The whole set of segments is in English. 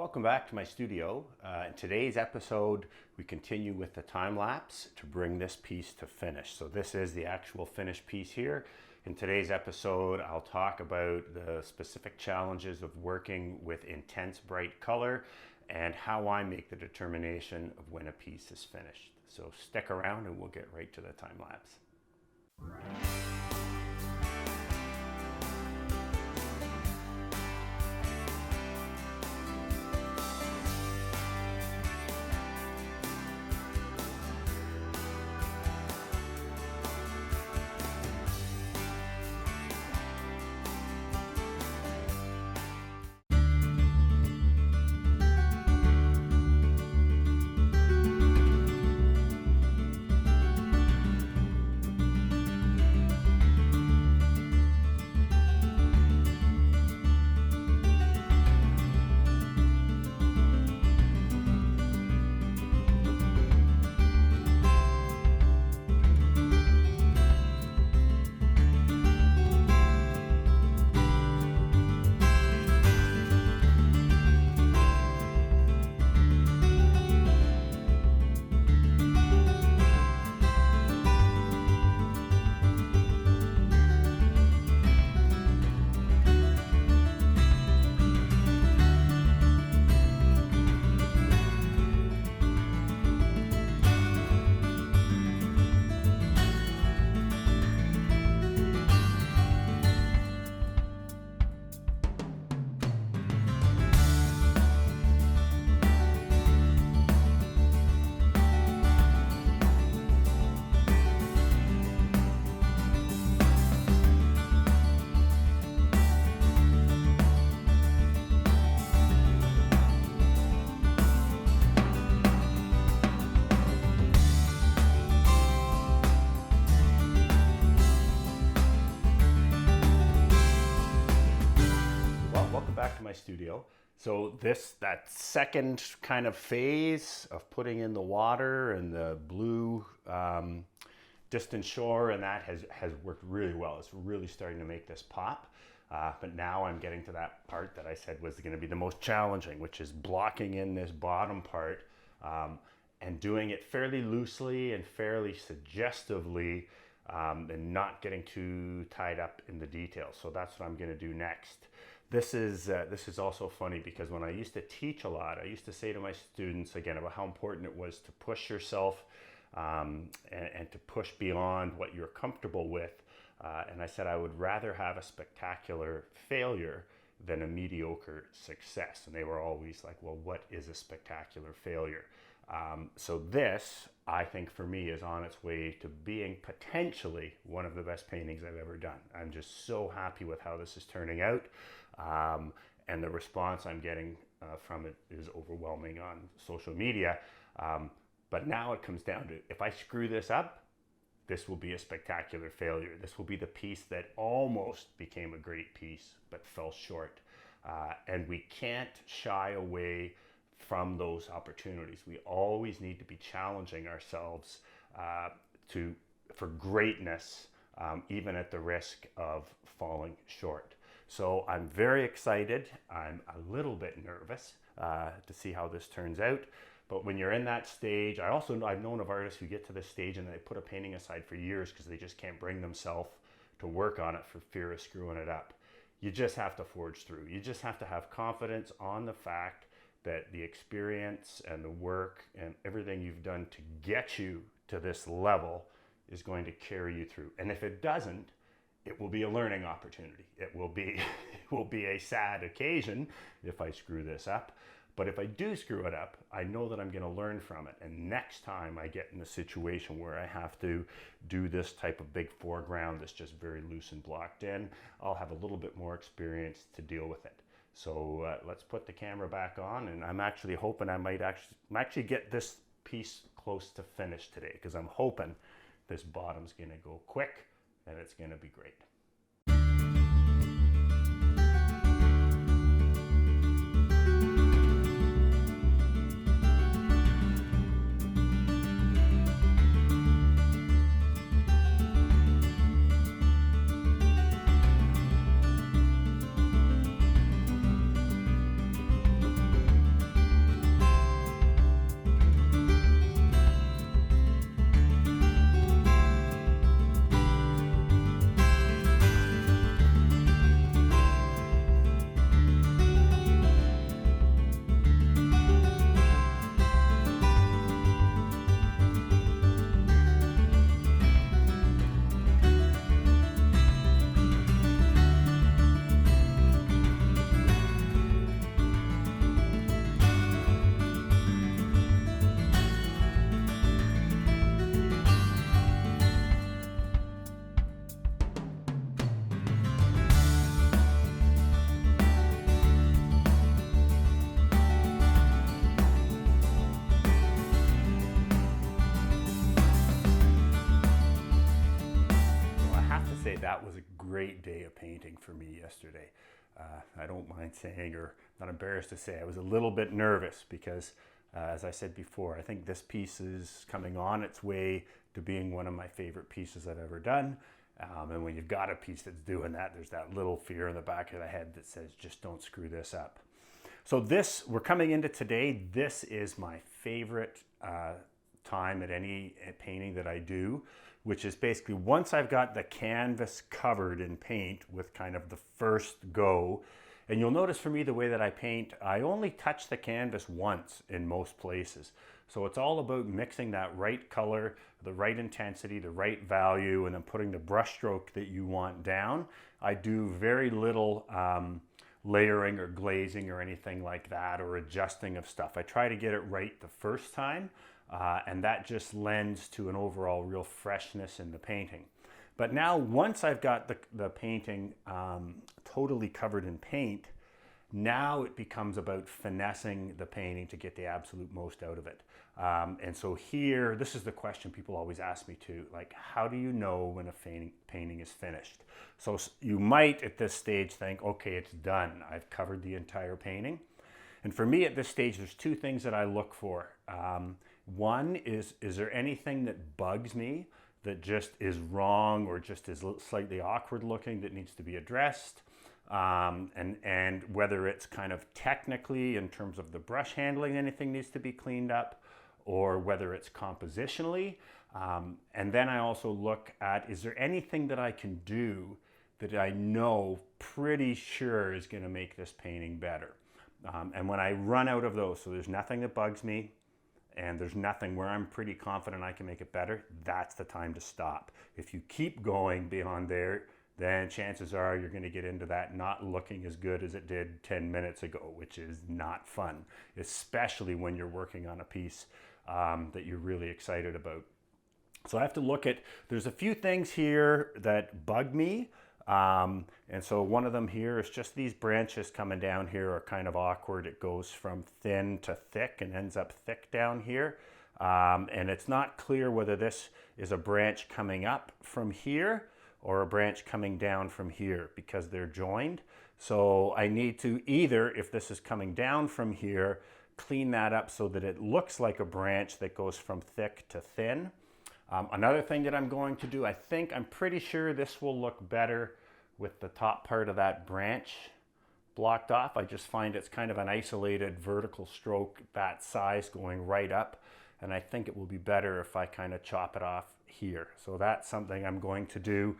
Welcome back to my studio. In today's episode, we continue with the time lapse to bring this piece to finish. So this is the actual finished piece here. In today's episode, I'll talk about the specific challenges of working with intense bright color and how I make the determination of when a piece is finished. So stick around and we'll get right to the time lapse. Back to my studio. So that second kind of phase of putting in the water and the blue distant shore, and that has worked really well. It's really starting to make this pop. But now I'm getting to that part that I said was going to be the most challenging, which is blocking in this bottom part and doing it fairly loosely and fairly suggestively and not getting too tied up in the details. So that's what I'm going to do next. This is also funny because when I used to teach a lot, I used to say to my students again about how important it was to push yourself and to push beyond what you're comfortable with. And I said I would rather have a spectacular failure than a mediocre success. And they were always like, well, what is a spectacular failure? So this, I think for me, is on its way to being potentially one of the best paintings I've ever done. I'm just so happy with how this is turning out. And the response I'm getting from it is overwhelming on social media. But now it comes down to, if I screw this up, this will be a spectacular failure. This will be the piece that almost became a great piece, but fell short. And we can't shy away from those opportunities. We always need to be challenging ourselves for greatness, even at the risk of falling short. So I'm very excited. I'm a little bit nervous to see how this turns out. But when you're in that stage, I've known of artists who get to this stage and they put a painting aside for years because they just can't bring themselves to work on it for fear of screwing it up. You just have to forge through. You just have to have confidence on the fact that the experience and the work and everything you've done to get you to this level is going to carry you through. And if it doesn't, it will be a learning opportunity. It will be a sad occasion if I screw this up. But if I do screw it up, I know that I'm going to learn from it. And next time I get in a situation where I have to do this type of big foreground that's just very loose and blocked in, I'll have a little bit more experience to deal with it. So let's put the camera back on, and I'm actually hoping I might actually get this piece close to finish today, because I'm hoping this bottom's going to go quick and it's going to be great. that was a great day of painting for me yesterday. I don't mind saying, or not embarrassed to say, I was a little bit nervous because, as I said before, I think this piece is coming on its way to being one of my favorite pieces I've ever done. And when you've got a piece that's doing that, there's that little fear in the back of the head that says, just don't screw this up. So this, we're coming into today, this is my favorite time at any painting that I do, which is basically once I've got the canvas covered in paint with kind of the first go. And you'll notice for me the way that I paint, I only touch the canvas once in most places. So it's all about mixing that right color, the right intensity, the right value, and then putting the brush stroke that you want down. I do very little layering or glazing or anything like that, or adjusting of stuff. I try to get it right the first time, and that just lends to an overall real freshness in the painting. But now once I've got the painting totally covered in paint, now it becomes about finessing the painting to get the absolute most out of it. And so here, this is the question people always ask me too, like, how do you know when a painting is finished? So you might at this stage think, okay, it's done. I've covered the entire painting. And for me at this stage, there's two things that I look for. One is there anything that bugs me that just is wrong or just is slightly awkward looking that needs to be addressed? And whether it's kind of technically in terms of the brush handling, anything needs to be cleaned up, or whether it's compositionally. And then I also look at, is there anything that I can do that I know pretty sure is going to make this painting better? And when I run out of those, so there's nothing that bugs me, and there's nothing where I'm pretty confident I can make it better, that's the time to stop. If you keep going beyond there, then chances are you're going to get into that not looking as good as it did 10 minutes ago, which is not fun, especially when you're working on a piece that you're really excited about. So I have to look at, there's a few things here that bug me. And so one of them here is just these branches coming down here are kind of awkward. It goes from thin to thick and ends up thick down here. And it's not clear whether this is a branch coming up from here or a branch coming down from here because they're joined. So I need to either, if this is coming down from here, clean that up so that it looks like a branch that goes from thick to thin. Another thing that I'm going to do, I'm pretty sure this will look better with the top part of that branch blocked off. I just find it's kind of an isolated vertical stroke that size going right up. And I think it will be better if I kind of chop it off here. So that's something I'm going to do.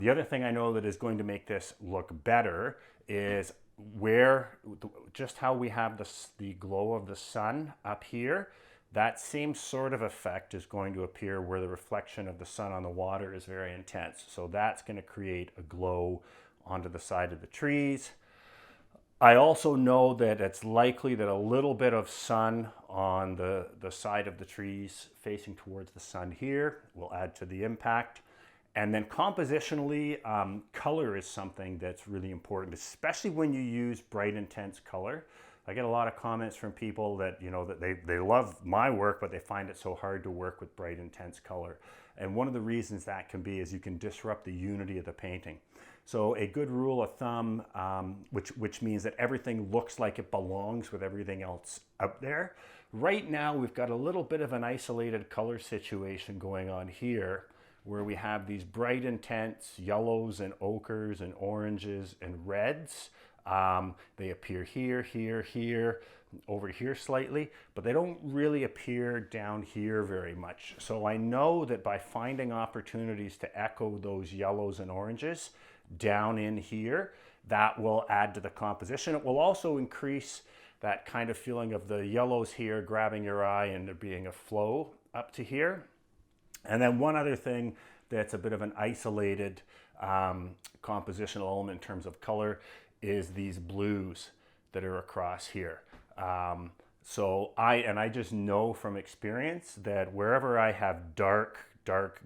The other thing I know that is going to make this look better is just how we have the glow of the sun up here. That same sort of effect is going to appear where the reflection of the sun on the water is very intense. So that's going to create a glow onto the side of the trees. I also know that it's likely that a little bit of sun on the side of the trees facing towards the sun here will add to the impact. And then compositionally, color is something that's really important, especially when you use bright, intense color. I get a lot of comments from people that, that they love my work, but they find it so hard to work with bright, intense color. And one of the reasons that can be is you can disrupt the unity of the painting. So a good rule of thumb, which means that everything looks like it belongs with everything else out there. Right now, we've got a little bit of an isolated color situation going on here, where we have these bright, intense yellows and ochres and oranges and reds. They appear here, here, here, over here slightly, but they don't really appear down here very much. So I know that by finding opportunities to echo those yellows and oranges down in here, that will add to the composition. It will also increase that kind of feeling of the yellows here grabbing your eye and there being a flow up to here. And then one other thing that's a bit of an isolated compositional element in terms of color is these blues that are across here. So I just know from experience that wherever I have dark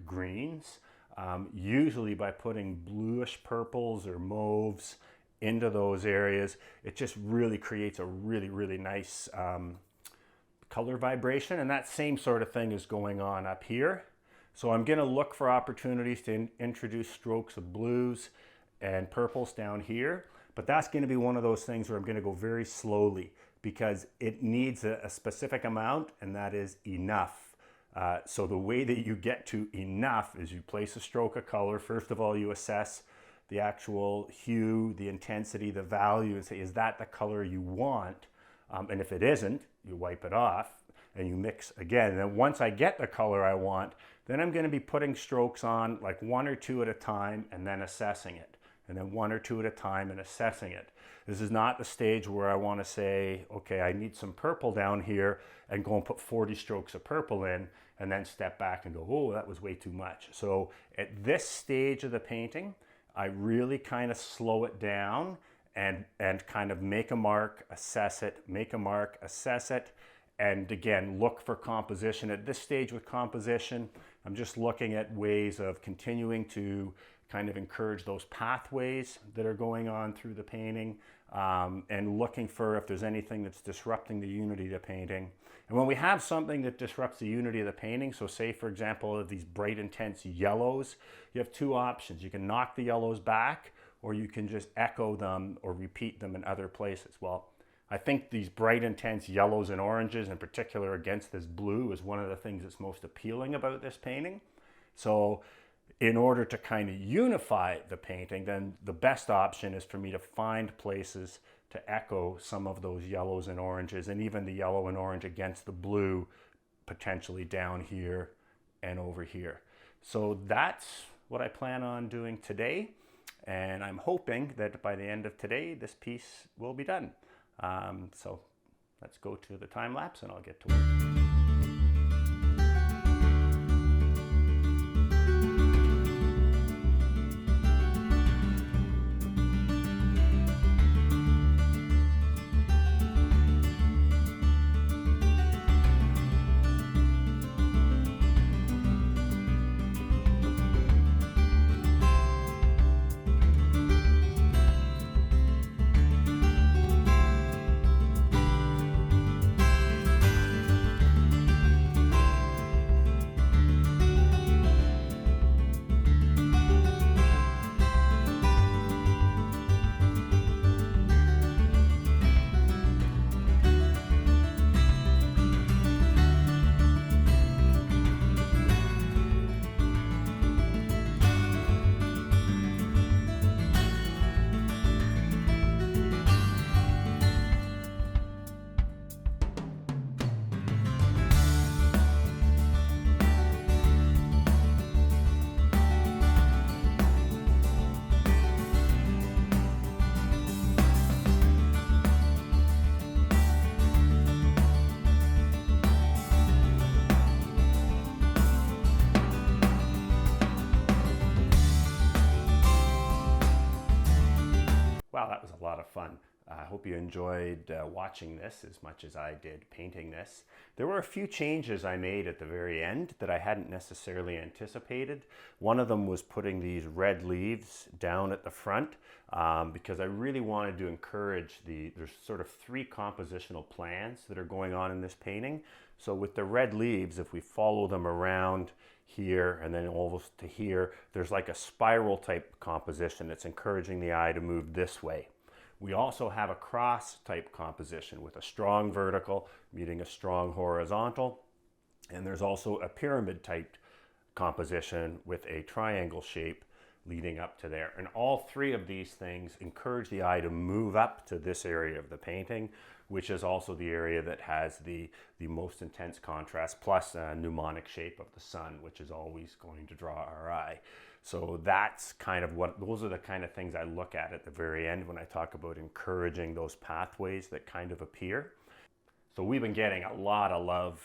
greens, usually by putting bluish purples or mauves into those areas, it just really creates a really nice color vibration. And that same sort of thing is going on up here. So I'm going to look for opportunities to introduce strokes of blues and purples down here, but that's going to be one of those things where I'm going to go very slowly because it needs a specific amount, and that is enough. So the way that you get to enough is you place a stroke of color. First of all, you assess the actual hue, the intensity, the value, and say, is that the color you want? And if it isn't, you wipe it off and you mix again. And then once I get the color I want, then I'm going to be putting strokes on like 1 or 2 at a time and then assessing it. And then 1 or 2 at a time and assessing it. This is not the stage where I want to say, okay, I need some purple down here and go and put 40 strokes of purple in and then step back and go, oh, that was way too much. So at this stage of the painting, I really kind of slow it down and kind of make a mark, assess it, make a mark, assess it, and again, look for composition. At this stage with composition, I'm just looking at ways of continuing to kind of encourage those pathways that are going on through the painting, and looking for if there's anything that's disrupting the unity of the painting. And when we have something that disrupts the unity of the painting, so say for example of these bright intense yellows, you have 2 options. You can knock the yellows back, or you can just echo them or repeat them in other places. Well, I think these bright intense yellows and oranges in particular against this blue is one of the things that's most appealing about this painting. So in order to kind of unify the painting, then the best option is for me to find places to echo some of those yellows and oranges, and even the yellow and orange against the blue, potentially down here and over here. So that's what I plan on doing today, and I'm hoping that by the end of today, this piece will be done. So let's go to the time lapse and I'll get to work. Wow, that was a lot of fun. I hope you enjoyed watching this as much as I did painting this. There were a few changes I made at the very end that I hadn't necessarily anticipated. One of them was putting these red leaves down at the front because I really wanted to encourage there's sort of 3 compositional plans that are going on in this painting. So with the red leaves, if we follow them around here and then almost to here, there's like a spiral type composition that's encouraging the eye to move this way. We also have a cross type composition with a strong vertical meeting a strong horizontal, and there's also a pyramid type composition with a triangle shape leading up to there. And all 3 of these things encourage the eye to move up to this area of the painting, which is also the area that has the most intense contrast, plus a mnemonic shape of the sun, which is always going to draw our eye. So that's kind of those are the kind of things I look at the very end when I talk about encouraging those pathways that kind of appear. So we've been getting a lot of love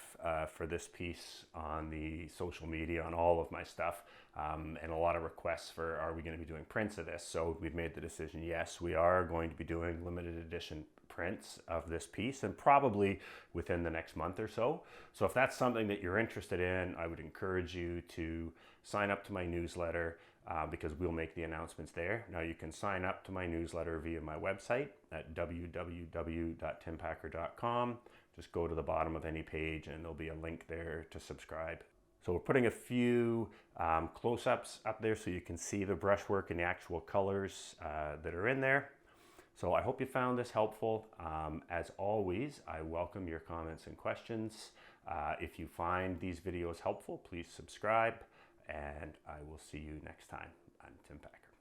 for this piece on the social media, on all of my stuff, and a lot of requests for, are we going to be doing prints of this? So we've made the decision, yes, we are going to be doing limited edition prints of this piece, and probably within the next month or so. So if that's something that you're interested in, I would encourage you to sign up to my newsletter because we'll make the announcements there. Now you can sign up to my newsletter via my website at www.timpacker.com. Just go to the bottom of any page and there'll be a link there to subscribe. So we're putting a few close-ups up there so you can see the brushwork and the actual colors that are in there. So I hope you found this helpful. As always, I welcome your comments and questions. If you find these videos helpful, please subscribe, and I will see you next time. I'm Tim Packer.